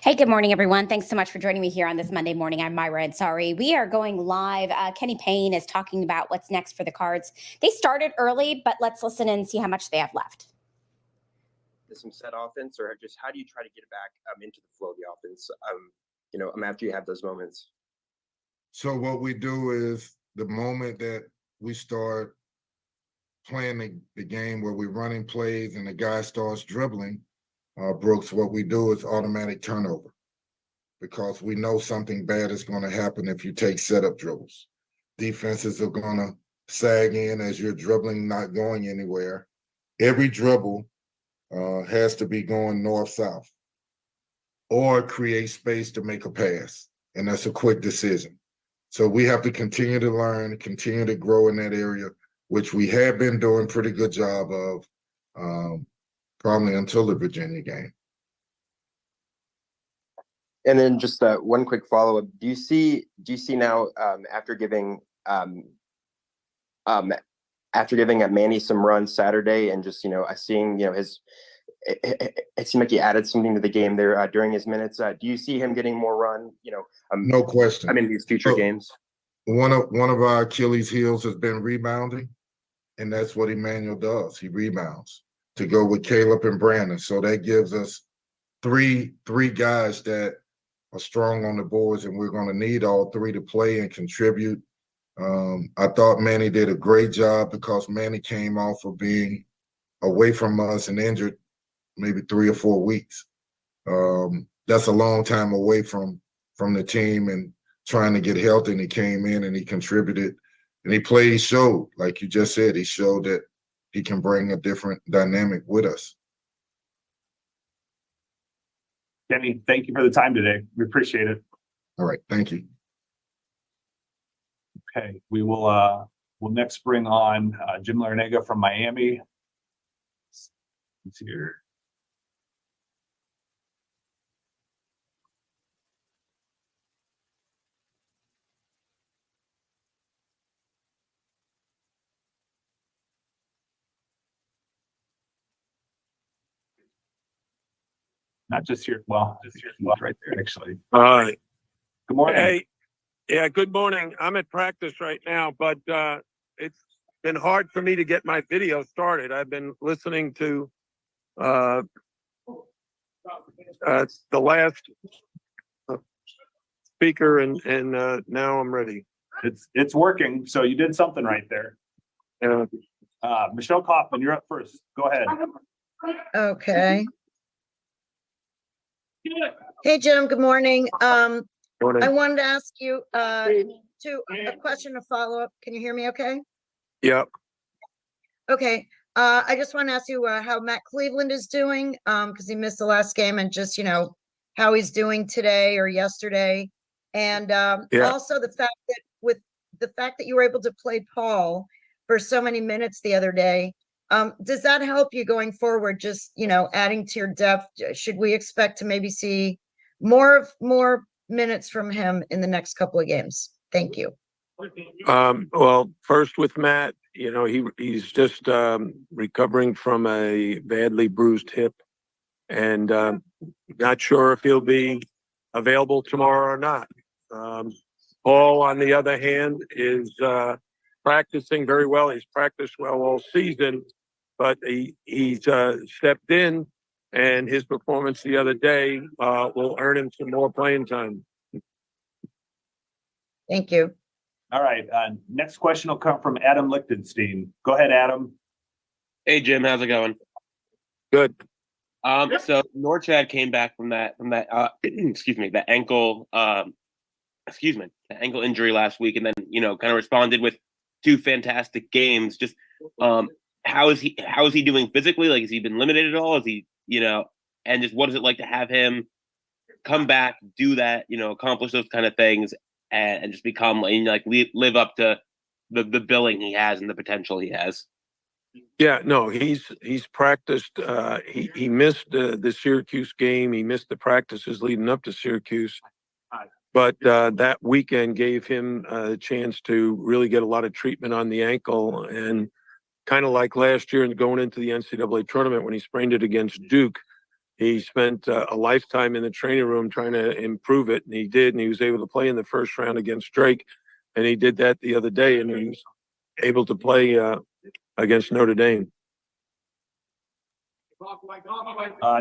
Hey, good morning, everyone. Thanks so much for joining me here on this Monday morning. I'm Myra and sorry. We are going live. Kenny Payne is talking about what's next for the Cards. They started early, but let's listen and see how much they have left. Some set offense, or just how do you try to get it back into the flow of the offense, after you have those moments? So what we do is the moment that we start playing the game where we're running plays and the guy starts dribbling, Brooks, what we do is automatic turnover because we know something bad is going to happen if you take setup dribbles. Defenses are going to sag in as you're dribbling, not going anywhere. Every dribble has to be going north-south or create space to make a pass, and that's a quick decision. So we have to continue to learn, continue to grow in that area, which we have been doing a pretty good job of probably until the Virginia game. And then just one quick follow-up. Do you see now after giving Manny some runs Saturday and just seeing his it seemed like he added something to the game there during his minutes. Do you see him getting more run? No question. In these future games. One of our Achilles heels has been rebounding, and that's what Emmanuel does. He rebounds to go with Caleb and Brandon. So that gives us three guys that are strong on the boards, and we're going to need all three to play and contribute. I thought Manny did a great job because Manny came off of being away from us and injured maybe 3 or 4 weeks. That's a long time away from the team and trying to get healthy, and he came in and he contributed and he showed, like you just said, he showed that he can bring a different dynamic with us. Kenny, thank you for the time today. We appreciate it. All right, thank you. Okay, we will we'll next bring on Jim Larinaga from Miami. He's here. Not just here. Well, just here, right there, actually. Good morning. Hey, yeah, good morning. I'm at practice right now, but it's been hard for me to get my video started. I've been listening to the last speaker, and now I'm ready. It's working. So you did something right there. Michelle Kaufman, you're up first. Go ahead. Okay. Hey, Jim. Good morning. Morning. I wanted to ask you a question to follow up. Can you hear me okay? Yep. Okay. I just want to ask you how Matt Cleveland is doing because he missed the last game, and just, how he's doing today or yesterday. And also the fact that you were able to play Paul for so many minutes the other day. Does that help you going forward? Just, adding to your depth, should we expect to maybe see more minutes from him in the next couple of games? Thank you. Well, first with Matt, he's just recovering from a badly bruised hip, and not sure if he'll be available tomorrow or not. Paul, on the other hand, is practicing very well. He's practiced well all season, but he's stepped in, and his performance the other day will earn him some more playing time. Thank you. All right. Next question will come from Adam Lichtenstein. Go ahead, Adam. Hey, Jim. How's it going? Good. So Norchad came back from that excuse me, the ankle injury last week, and then kind of responded with 2 fantastic games. Just how is he doing physically? Like, has he been limited at all? Is he and just what is it like to have him come back, do that, accomplish those kind of things, and just become live up to the billing he has and the potential he has? Yeah, no, he's practiced. He missed the Syracuse game. He missed the practices leading up to Syracuse, but that weekend gave him a chance to really get a lot of treatment on the ankle, and kind of like last year and going into the NCAA tournament when he sprained it against Duke, he spent a lifetime in the training room trying to improve it, and he did, and he was able to play in the first round against Drake, and he did that the other day, and he was able to play against Notre Dame.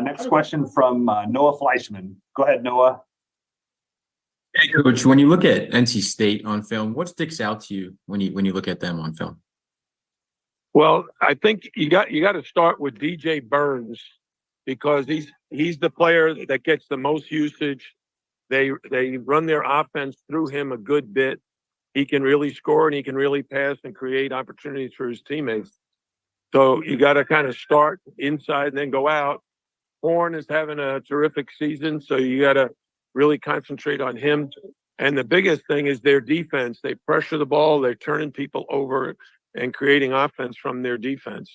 Next question from Noah Fleischman. Go ahead, Noah. Hey, Coach, when you look at NC State on film, what sticks out to you when you look at them on film? Well, I think you got to start with DJ Burns, because he's the player that gets the most usage. They run their offense through him a good bit. He can really score, and he can really pass and create opportunities for his teammates. So you got to kind of start inside and then go out. Horn is having a terrific season, so you got to really concentrate on him. And the biggest thing is their defense. They pressure the ball, they're turning people over and creating offense from their defense.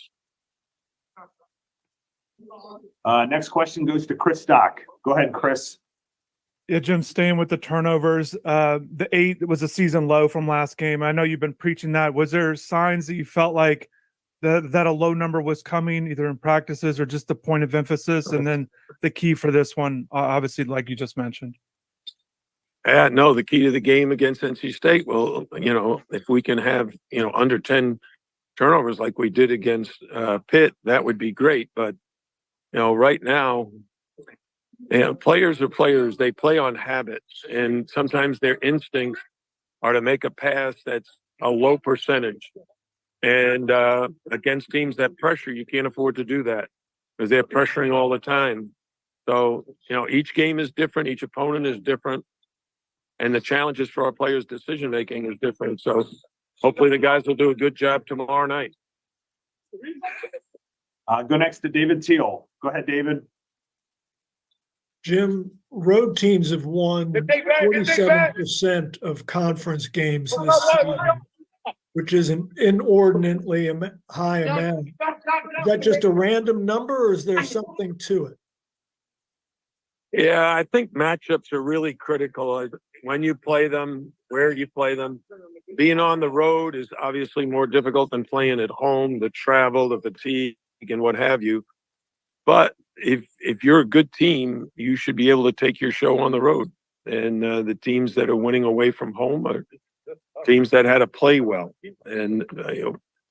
Next question goes to Chris Stock. Go ahead, Chris. Yeah, Jim, staying with the turnovers, the 8 was a season low from last game. I know you've been preaching that. Was there signs that you felt like that a low number was coming, either in practices or just the point of emphasis? And then the key for this one, obviously, like you just mentioned. No, the key to the game against NC State, well, if we can have, under 10 turnovers like we did against Pitt, that would be great. But, right now, players are players. They play on habits, and sometimes their instincts are to make a pass that's a low percentage. And against teams that pressure, you can't afford to do that because they're pressuring all the time. So, each game is different. Each opponent is different. And the challenges for our players' decision-making is different. So hopefully the guys will do a good job tomorrow night. Go next to David Teal. Go ahead, David. Jim, road teams have won 47% of conference games this season, which is an inordinately high amount. Is that just a random number, or is there something to it? Yeah, I think matchups are really critical. When you play them, where you play them. Being on the road is obviously more difficult than playing at home, the travel, the fatigue, and what have you. But if you're a good team, you should be able to take your show on the road. And the teams that are winning away from home are teams that had to play well. And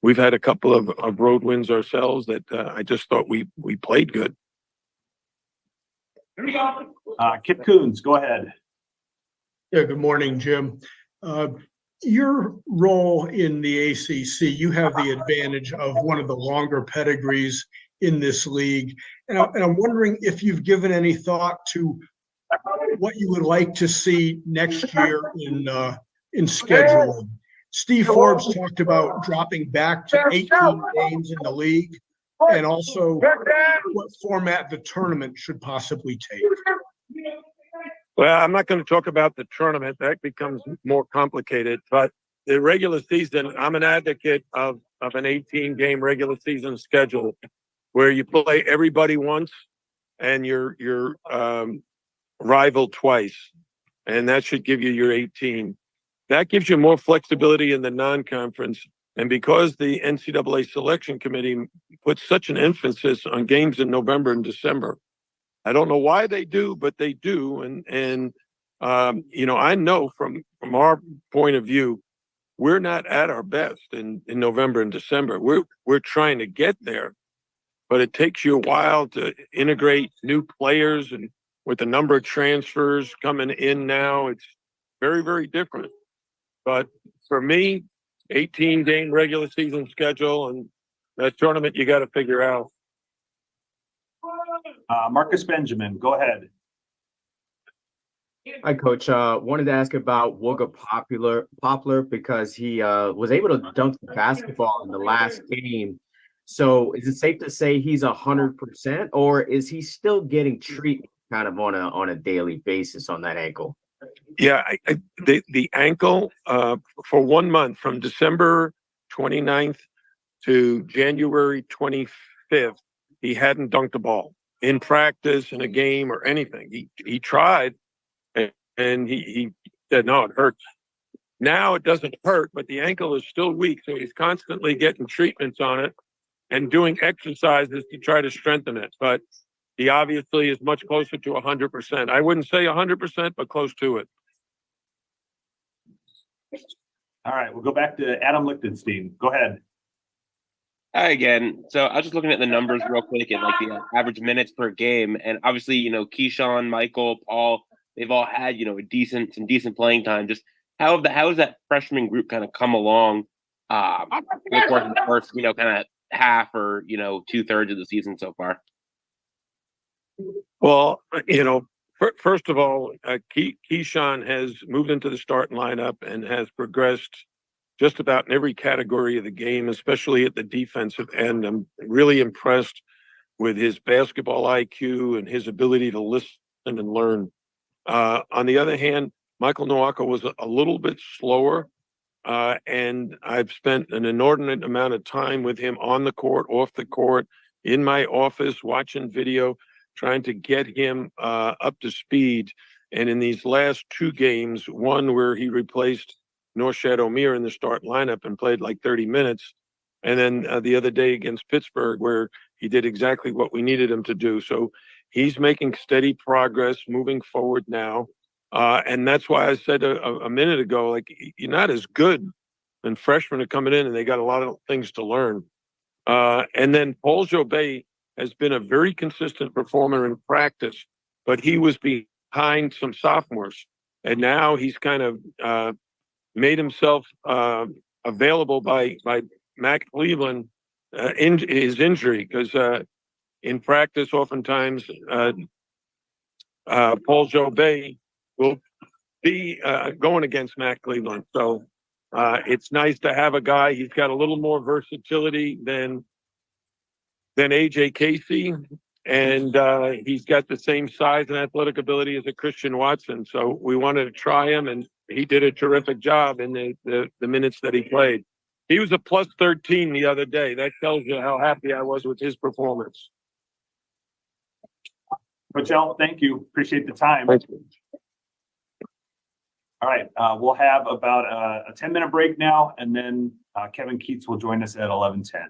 we've had a couple of road wins ourselves that I just thought we played good. Kip Coons, go ahead. Yeah, good morning, Jim. Your role in the ACC, you have the advantage of one of the longer pedigrees in this league. And I'm wondering if you've given any thought to what you would like to see next year in scheduling. Steve Forbes talked about dropping back to 18 games in the league, and also what format the tournament should possibly take. Well, I'm not going to talk about the tournament. That becomes more complicated. But the regular season, I'm an advocate of an 18-game regular season schedule where you play everybody once and your rival twice. And that should give you your 18. That gives you more flexibility in the non-conference. And because the NCAA Selection Committee puts such an emphasis on games in November and December, I don't know why they do, but they do. And I know from our point of view, we're not at our best in November and December. We're trying to get there, but it takes you a while to integrate new players, and with the number of transfers coming in now, it's very, very different. But for me, 18-game regular season schedule, and that tournament you got to figure out. Marcus Benjamin, go ahead. Hi, Coach. Wanted to ask about Wooga Poplar because he was able to dunk the basketball in the last game. So is it safe to say he's 100%, or is he still getting treatment kind of on a daily basis on that ankle? Yeah, the ankle for 1 month from December 29th to January 25th, he hadn't dunked the ball in practice, in a game, or anything. He tried, and he said, no, it hurts. Now it doesn't hurt, but the ankle is still weak, so he's constantly getting treatments on it and doing exercises to try to strengthen it. But he obviously is much closer to 100%. I wouldn't say 100%, but close to it. All right, we'll go back to Adam Lichtenstein. Go ahead. Hi again. So I was just looking at the numbers real quick at like the average minutes per game, and obviously, Keyshawn, Michael, Paul, they've all had some decent playing time. Just how has that freshman group kind of come along in the course of the first kind of half or 2/3 of the season so far? Well, first of all, Keyshawn has moved into the starting lineup and has progressed just about in every category of the game, especially at the defensive end. I'm really impressed with his basketball IQ and his ability to listen and learn. On the other hand, Michael Nowaka was a little bit slower, and I've spent an inordinate amount of time with him on the court, off the court, in my office, watching video, trying to get him up to speed. And in these last two games, one where he replaced Norshad Omir in the start lineup and played like 30 minutes. And then the other day against Pittsburgh, where he did exactly what we needed him to do. So he's making steady progress moving forward now. And that's why I said a minute ago, like, you're not as good when freshmen are coming in and they got a lot of things to learn. And then Paul Jobay has been a very consistent performer in practice, but he was behind some sophomores. And now he's kind of made himself available by Matt Cleveland in his injury, because in practice, oftentimes Paul Jobay will be going against Matt Cleveland. So it's nice to have a guy. He's got a little more versatility than AJ Casey, and he's got the same size and athletic ability as a Christian Watson. So we wanted to try him, and he did a terrific job in the minutes that he played. He was a plus 13 the other day. That tells you how happy I was with his performance. Coach L, thank you. Appreciate the time. Thank you. All right, we'll have about a 10-minute break now, and then Kevin Keats will join us at 11:10.